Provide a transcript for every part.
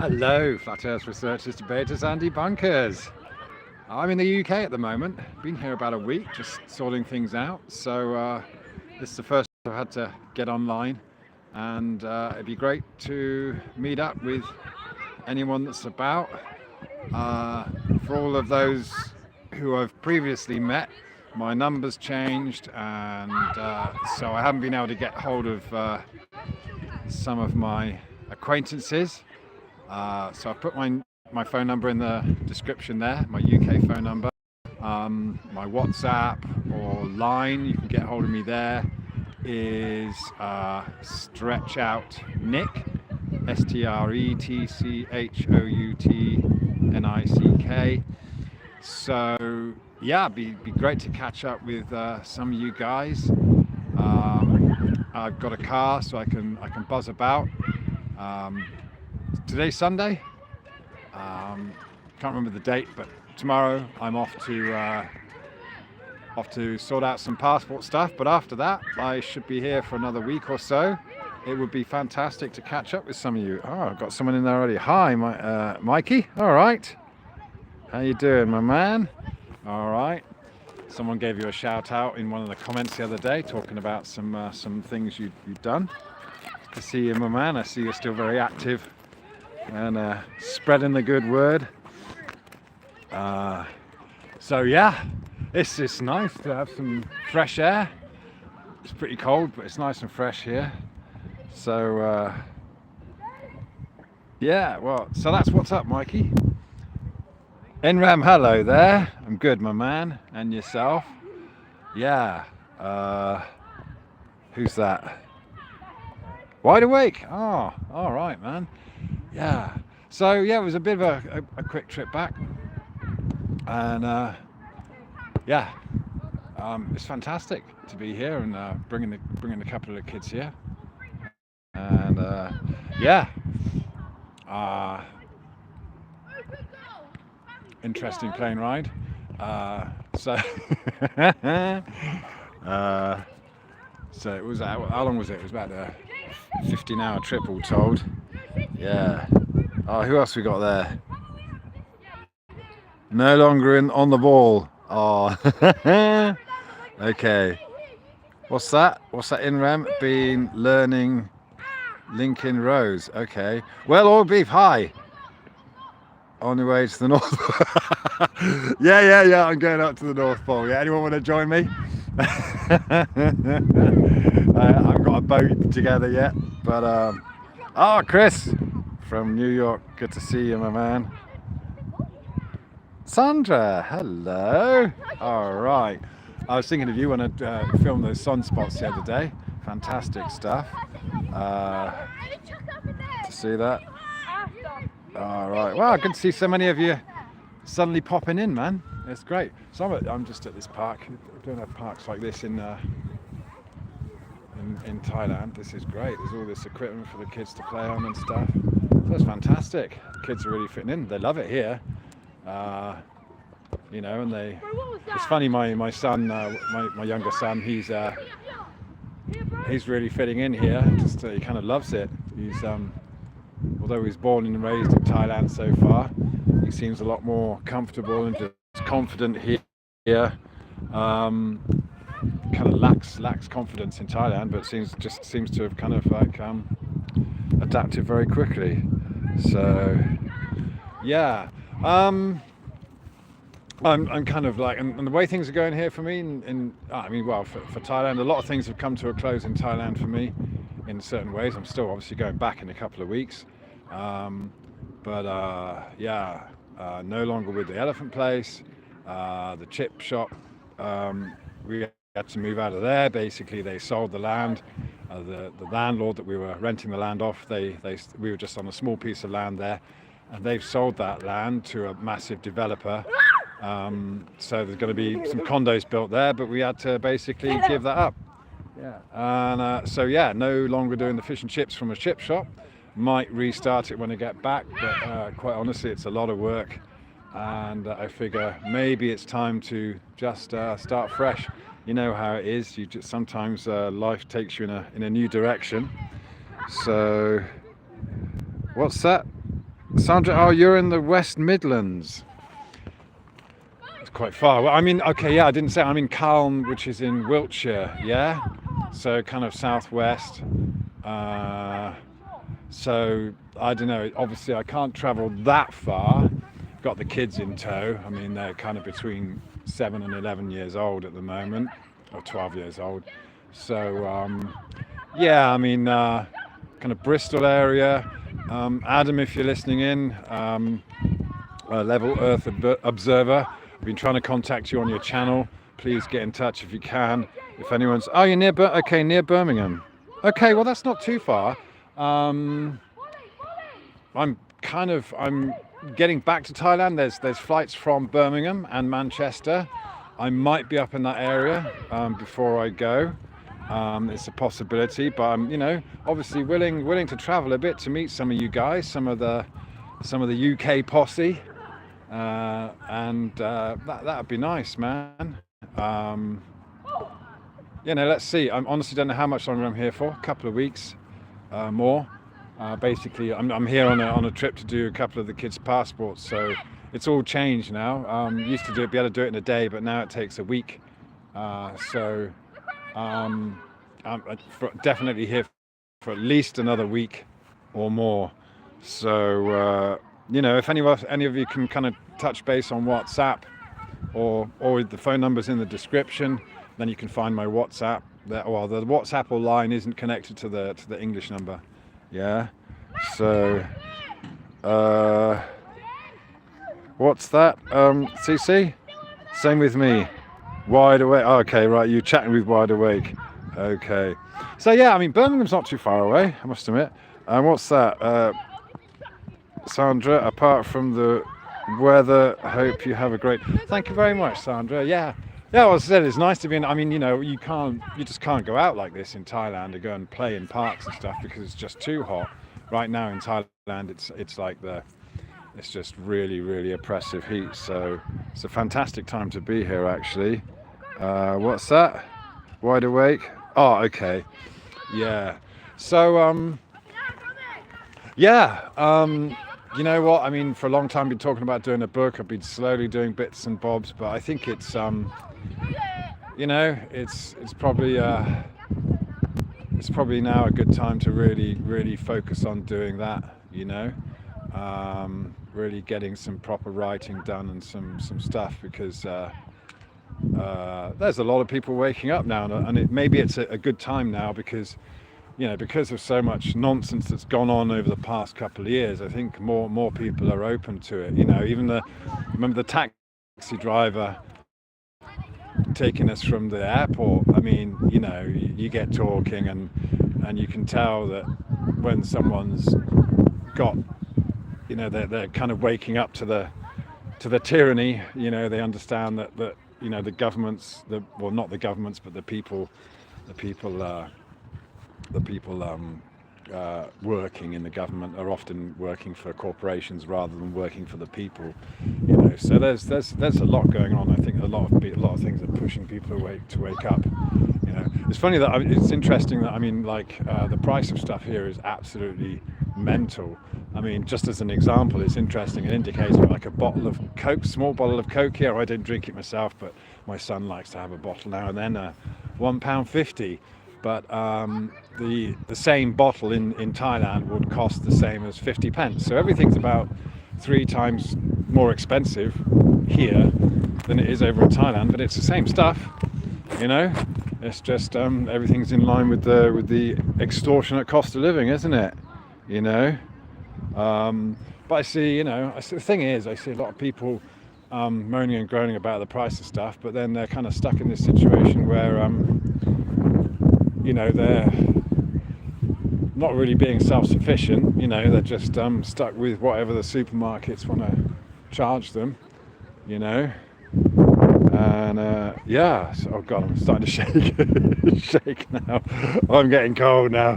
Hello, Flat Earth researchers, debaters and debunkers. I'm in the UK at the moment. Been here about a week, just sorting things out. So this is the first I've had to get online, and it'd be great to meet up with anyone that's about. For all of those who I've previously met, my number's changed, and so I haven't been able to get hold of some of my acquaintances. So I've put my phone number in the description there, my UK phone number. My WhatsApp or line, you can get hold of me there, is Stretch Out Nick, STRETCHOUTNICK. So yeah, be great to catch up with some of you guys. I've got a car, so I can buzz about. Today's Sunday. Can't remember the date, but tomorrow I'm off to sort out some passport stuff. But after that, I should be here for another week or so. It would be fantastic to catch up with some of you. Oh, I've got someone in there already. Hi, Mikey. All right. How you doing, my man? All right. Someone gave you a shout out in one of the comments the other day, talking about some things you've done. Good to see you, my man. I see you're still very active and spreading the good word. So yeah, it's nice to have some fresh air. It's pretty cold, but it's nice and fresh here. So yeah, well, so that's what's up, Mikey. NRAM, hello there. I'm good, my man. And yourself? Yeah. Who's that? Wide awake. Oh, all right, man. Yeah. So yeah, it was a bit of a quick trip back, and yeah, it's fantastic to be here and bringing a couple of the kids here, and yeah, interesting plane ride. So so it was, how long was it? It was about a 15-hour trip all told. Yeah. Oh, who else we got there? No longer on the ball. Oh. Okay. What's that? What's that in Rem? Been learning Lincoln Rose. Okay. Well, all beef. Hi. On your way to the North Pole. Yeah. I'm going up to the North Pole. Yeah. Anyone want to join me? I haven't got a boat together yet, but oh, Chris from New York. Good to see you, my man. Sandra, hello. All right. I was thinking of you when I filmed those sunspots the other day. Fantastic stuff. To see that. All right. Well, good to see so many of you suddenly popping in, man. It's great. So I'm just at this park. We don't have parks like this in Thailand. This is great. There's all this equipment for the kids to play on and stuff. So that's fantastic. The kids are really fitting in. They love it here. You know, and it's funny, my son, my younger son, he's really fitting in here. Just he kind of loves it. He's although he's born and raised in Thailand so far, he seems a lot more comfortable and just confident here. Kind of lacks confidence in Thailand, but seems to have kind of like adapted very quickly. So yeah. I'm kind of like, and the way things are going here for me, I mean, well, for Thailand, a lot of things have come to a close in Thailand for me in certain ways. I'm still obviously going back in a couple of weeks, but yeah, no longer with the elephant place, the chip shop. We had to move out of there. Basically, they sold the land. The landlord that we were renting the land off, we were just on a small piece of land there, and they've sold that land to a massive developer. So there's going to be some condos built there, but we had to basically give that up. Yeah. And so yeah, no longer doing the fish and chips from a chip shop. Might restart it when I get back, but quite honestly, it's a lot of work, and I figure maybe it's time to just start fresh. You know how it is. You just sometimes life takes you in a new direction. So what's that? Sandra, oh, you're in the West Midlands. It's quite far. Well, I mean, okay, yeah, I didn't say I'm in Calne, which is in Wiltshire, yeah? So kind of southwest. Uh, so I don't know. Obviously, I can't travel that far. Got the kids in tow. I mean, they're kind of between 7 and 11 years old at the moment, or 12 years old. So yeah, I mean, kind of Bristol area. Adam, if you're listening in, Level Earth Observer. I've been trying to contact you on your channel. Please get in touch if you can. If anyone's, oh, you're near, okay, near Birmingham. Okay, well that's not too far. I'm getting back to Thailand. There's flights from Birmingham and Manchester. I might be up in that area before I go. It's a possibility, but I'm, obviously willing to travel a bit to meet some of you guys, some of the UK posse. And that'd be nice, man. Let's see. I honestly don't know how much longer I'm here for. A couple of weeks more. Basically, I'm here on a trip to do a couple of the kids' passports. So it's all changed now. Used to be able to do it in a day, but now it takes a week. So I'm definitely here for at least another week or more. So if any of you can kind of touch base on WhatsApp or the phone number's in the description, then you can find my WhatsApp. Well, the WhatsApp or line isn't connected to the English number. Yeah. So what's that? CC? Same with me. Wide Awake. Oh, okay, right. You're chatting with Wide Awake. Okay. So yeah, I mean Birmingham's not too far away, I must admit. What's that? Sandra, apart from the weather, hope you have a great... Thank you very much, Sandra. Yeah, well, as I said, it's nice to be in... I mean, you just can't go out like this in Thailand to go and play in parks and stuff because it's just too hot. Right now in Thailand, it's like it's just really, really oppressive heat. So it's a fantastic time to be here, actually. What's that? Wide Awake? Oh, okay. Yeah. So, you know what? I mean, for a long time, I've been talking about doing a book. I've been slowly doing bits and bobs, but I think it's probably now a good time to really, really focus on doing that. Really getting some proper writing done and some stuff because there's a lot of people waking up now, and maybe it's a good time now because of so much nonsense that's gone on over the past couple of years. I think more people are open to it. Remember the taxi driver taking us from the airport. I mean, you get talking and you can tell that when someone's got, they're kind of waking up to the tyranny. They understand that the governments, not the governments, but the people working in the government are often working for corporations rather than working for the people. So there's a lot going on. I think a lot of things are pushing people to wake up. It's funny that it's interesting that the price of stuff here is absolutely mental. I mean, just as an example, it's interesting. It indicates like a bottle of Coke, small bottle of Coke here. I don't drink it myself, but my son likes to have a bottle now and then. £1.50. But the same bottle in Thailand would cost the same as 50 pence. So everything's about 3 times more expensive here than it is over in Thailand. But it's the same stuff, It's just everything's in line with the extortionate cost of living, isn't it? But I see, the thing is, I see a lot of people moaning and groaning about the price of stuff, but then they're kind of stuck in this situation where they're not really being self-sufficient. They're just stuck with whatever the supermarkets want to charge them. And oh god, I'm starting to shake now. I'm getting cold now.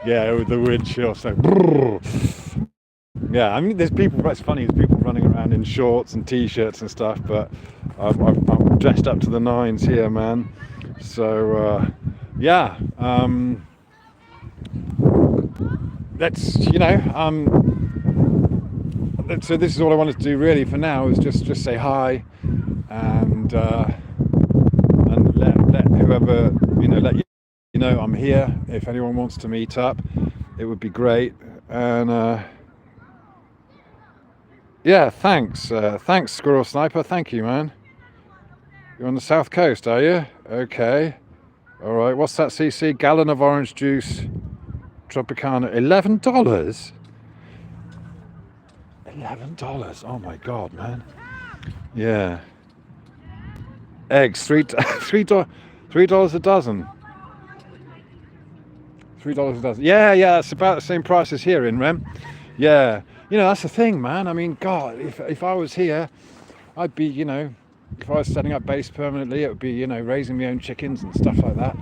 Yeah, with the wind chill. So yeah, I mean, there's people. What's funny is people running around in shorts and t-shirts and stuff, but I'm dressed up to the nines here, man. So let's so this is all I wanted to do really for now, is just say hi, and let whoever, let you know I'm here. If anyone wants to meet up, it would be great. And yeah, thanks Squirrel Sniper, thank you, man. You're on the south coast, are you? Okay, all right. What's that, CC? Gallon of orange juice Tropicana, $11. $11. Oh my god, man. Yeah. Eggs, $3 $3 a dozen. $3 a dozen. Yeah, it's about the same price as here in Rem. Yeah. That's the thing, man. I mean, God, if I was here, I'd be, if I was setting up base permanently, it would be, raising my own chickens and stuff like that.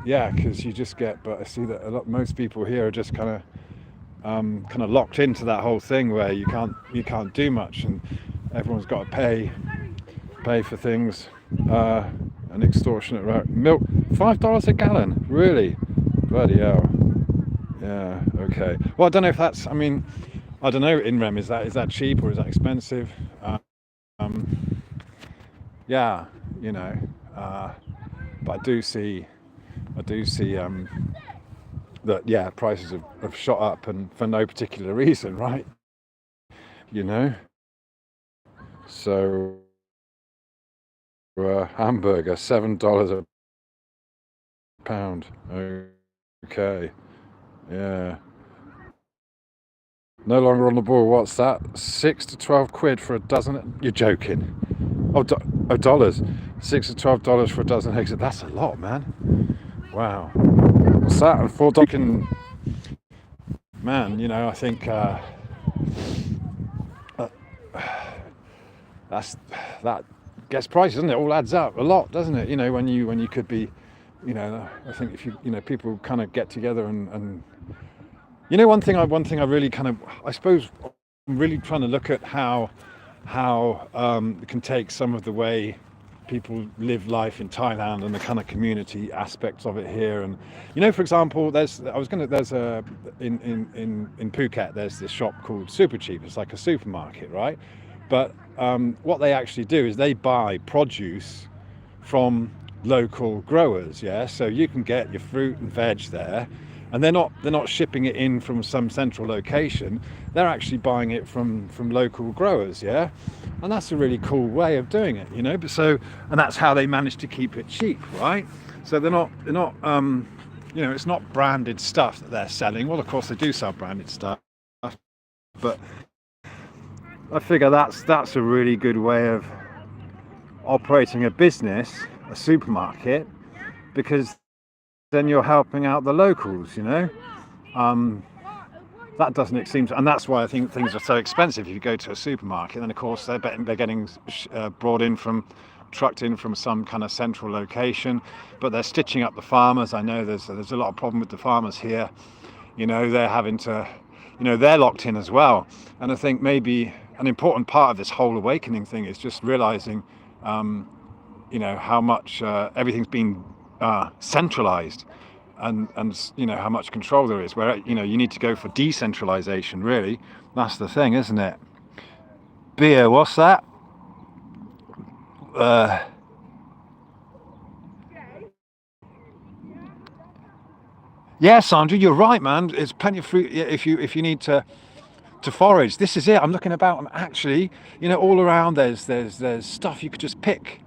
Yeah, because you just get, but I see that most people here are just kind of locked into that whole thing where you can't do much, and everyone's got to pay for things, an extortionate rate. Milk, $5 a gallon, really? Bloody hell. Yeah, okay. Well, I don't know if that's, I don't know, in Rem, is that cheap or is that expensive? Yeah, but I do see that, yeah, prices have shot up, and for no particular reason, right? So hamburger, $7 a pound. Okay, yeah. No longer on the ball. What's that? 6 to 12 quid for a dozen? You're joking. Oh, dollars. 6 to $12 for a dozen eggs. That's a lot, man. Wow. What's that? And $4. Man, I think that gets prices, doesn't it? All adds up a lot, doesn't it? When you could be, I think if people kind of get together and one thing I really kind of, I suppose, I'm really trying to look at how it can take some of the way people live life in Thailand and the kind of community aspects of it here. And for example, in Phuket there's this shop called Super Cheap. It's like a supermarket, right? But what they actually do is they buy produce from local growers, yeah. So you can get your fruit and veg there, and they're not shipping it in from some central location. They're actually buying it from local growers, yeah. And that's a really cool way of doing it, But and that's how they manage to keep it cheap, right? So they're not it's not branded stuff that they're selling. Well, of course they do sell branded stuff, but I figure that's a really good way of operating a business, a supermarket, because then you're helping out the locals, that doesn't seem to, and that's why I think things are so expensive. If you go to a supermarket, then of course they're getting trucked in from some kind of central location, but they're stitching up the farmers. I know there's a lot of problem with the farmers here. They're having to, they're locked in as well. And I think maybe an important part of this whole awakening thing is just realizing, how much everything's been centralized, and how much control there is, where you need to go for decentralization, really. That's the thing, isn't it? Beer, what's that? Yeah, Sandra, you're right, man. There's plenty of fruit if you need to forage. This is it. I'm looking about, and actually, all around there's stuff you could just pick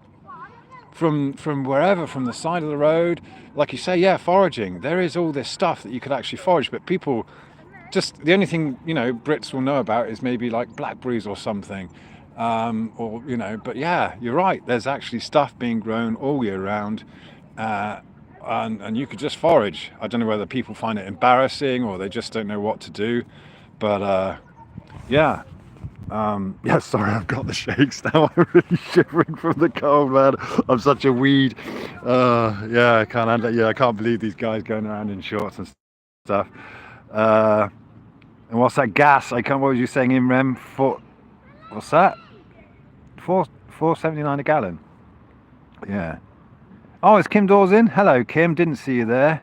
from wherever, from the side of the road. Like you say, yeah, foraging. There is all this stuff that you could actually forage, but people just, the only thing Brits will know about is maybe like blackberries or something, or but yeah, you're right. There's actually stuff being grown all year round, and you could just forage. I don't know whether people find it embarrassing or they just don't know what to do, but yeah. Yeah, sorry, I've got the shakes now. I'm really shivering from the cold, man. I'm such a weed. Yeah, I can't handle it. Yeah, I can't believe these guys going around in shorts and stuff. And what's that gas? What was you saying in Rem? What's that? $4.79 a gallon. Yeah. Oh, is Kim Dawes in? Hello, Kim. Didn't see you there.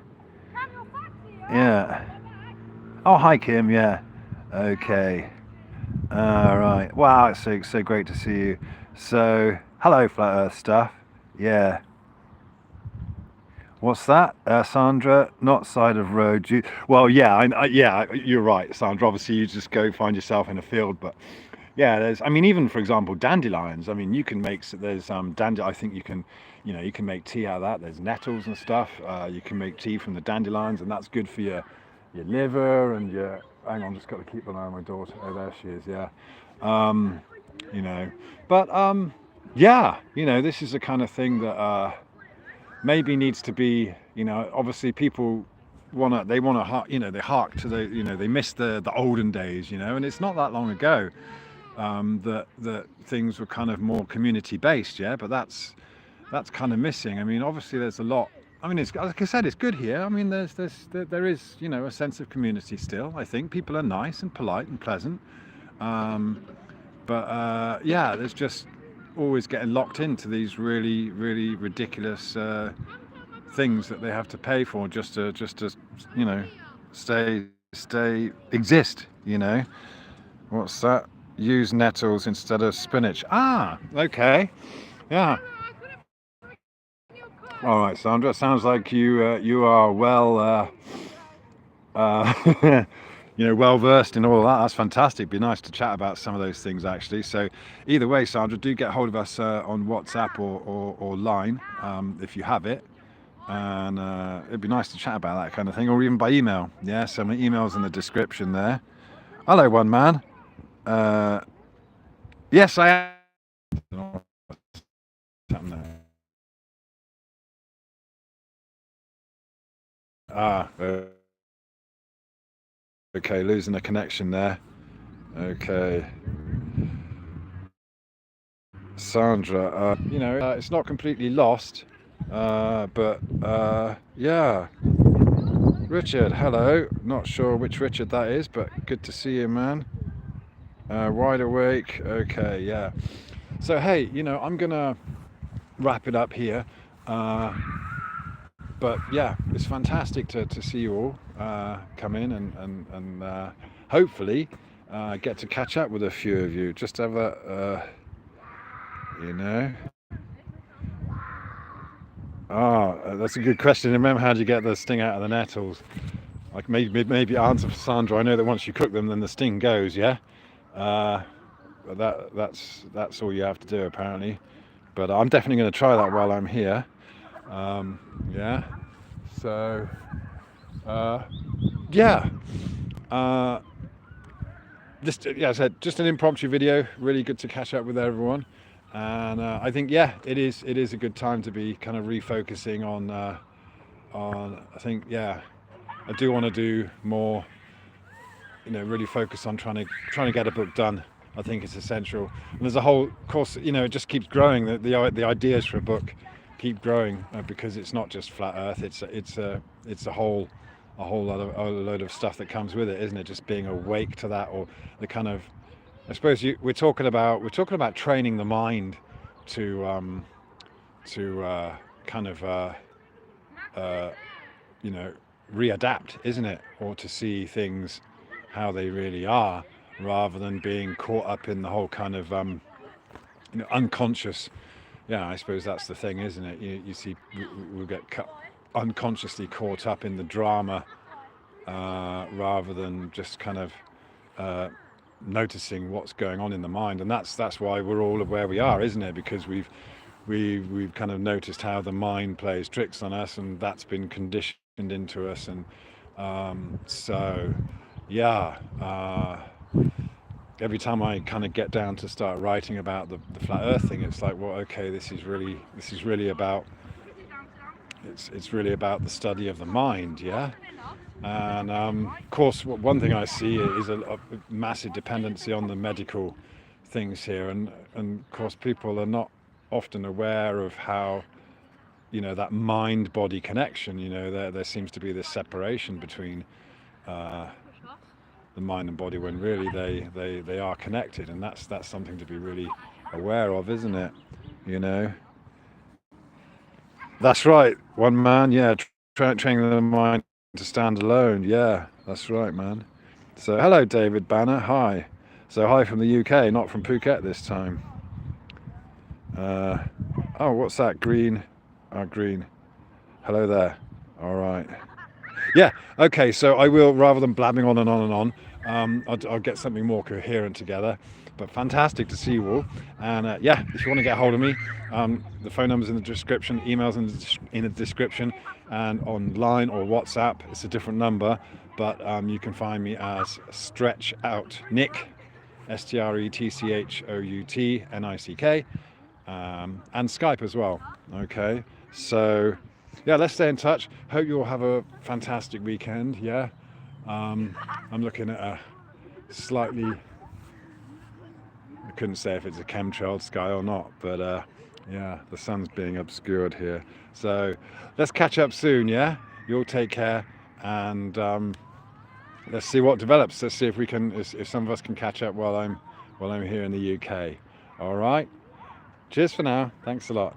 Yeah. Oh, hi, Kim. Yeah. Okay. Right. Wow, it's so great to see you. So, hello, flat Earth stuff. Yeah. What's that, Sandra? Not side of road. Well, yeah, yeah, you're right, Sandra. Obviously, you just go find yourself in a field, but yeah, there's. I mean, even for example, dandelions. I mean, you can make. There's I think you can, you can make tea out of that. There's nettles and stuff. You can make tea from the dandelions, and that's good for your liver and your. Hang on, just got to keep an eye on my daughter. Oh, there she is. Yeah. Um, you know, but yeah, this is the kind of thing that maybe needs to be. Obviously people they want to they hark to they miss the olden days, and it's not that long ago that things were kind of more community based, yeah, but that's kind of missing. I mean, obviously there's a lot. I mean, it's like I said, it's good here. I mean, there is a sense of community still. I think people are nice and polite and pleasant, but yeah, there's just always getting locked into these really ridiculous things that they have to pay for just to you know stay exist. What's that? Use nettles instead of spinach. Ah, okay. Yeah. All right, Sandra. Sounds like you are well well versed in all of that. That's fantastic. Be nice to chat about some of those things actually. So either way, Sandra, do get hold of us on WhatsApp or line if you have it. And it'd be nice to chat about that kind of thing, or even by email. Yeah, so my email's in the description there. Hello, one man. Yes, I am. Ah, okay, losing a connection there. Okay. Sandra, it's not completely lost, but yeah. Richard, hello. Not sure which Richard that is, but good to see you, man. Wide awake. Okay, yeah. So, hey, I'm gonna wrap it up here. But yeah, it's fantastic to see you all come in and hopefully get to catch up with a few of you. Just have a, you know. That's a good question. Remember, how do you get the sting out of the nettles? Like maybe answer for Sandra. I know that once you cook them, then the sting goes. Yeah, but that's all you have to do apparently. But I'm definitely going to try that while I'm here. Yeah. So yeah. Just yeah, I said just an impromptu video. Really good to catch up with everyone. And I think it is a good time to be kind of refocusing on I think I do want to do more, really focus on trying to get a book done. I think it's essential, and there's a whole course, it just keeps growing. The ideas for a book keep growing because it's not just flat Earth. It's a whole load of stuff that comes with it, isn't it? Just being awake to that, or the kind of, I suppose we're talking about training the mind to kind of readapt, isn't it? Or to see things how they really are, rather than being caught up in the whole kind of unconscious. Yeah, I suppose that's the thing, isn't it? You see, we'll get unconsciously caught up in the drama rather than just kind of noticing what's going on in the mind. And that's why we're all where we are, isn't it? Because we've kind of noticed how the mind plays tricks on us, and that's been conditioned into us. And so yeah, every time I kind of get down to start writing about the flat Earth thing, it's like, well, okay, this is really about it's really about the study of the mind, yeah. And of course, one thing I see is a massive dependency on the medical things here, and of course, people are not often aware of how that mind-body connection. There seems to be this separation between the mind and body, when really they are connected, and that's something to be really aware of, isn't it? That's right, one man. Yeah, training the mind to stand alone. Yeah, that's right, man. So hello, David Banner. Hi. So hi from the UK, not from Phuket this time. Oh, what's that? Green. Oh, green. Hello there. All right. Yeah. Okay. So I will, rather than blabbing on and on and on, I'll get something more coherent together. But fantastic to see you all. And yeah, if you want to get hold of me, the phone number's in the description, emails in the description, and online or WhatsApp. It's a different number, but you can find me as Stretch Out Nick, StretchoutNick, and Skype as well. Okay, so yeah, let's stay in touch. Hope you all have a fantastic weekend. Yeah, I'm looking at a slightly, I couldn't say if it's a chemtrailed sky or not, but yeah, the sun's being obscured here. So let's catch up soon. Yeah, you all take care, and let's see what develops. Let's see if we can, if some of us can catch up while I'm here in the UK. All right. Cheers for now. Thanks a lot.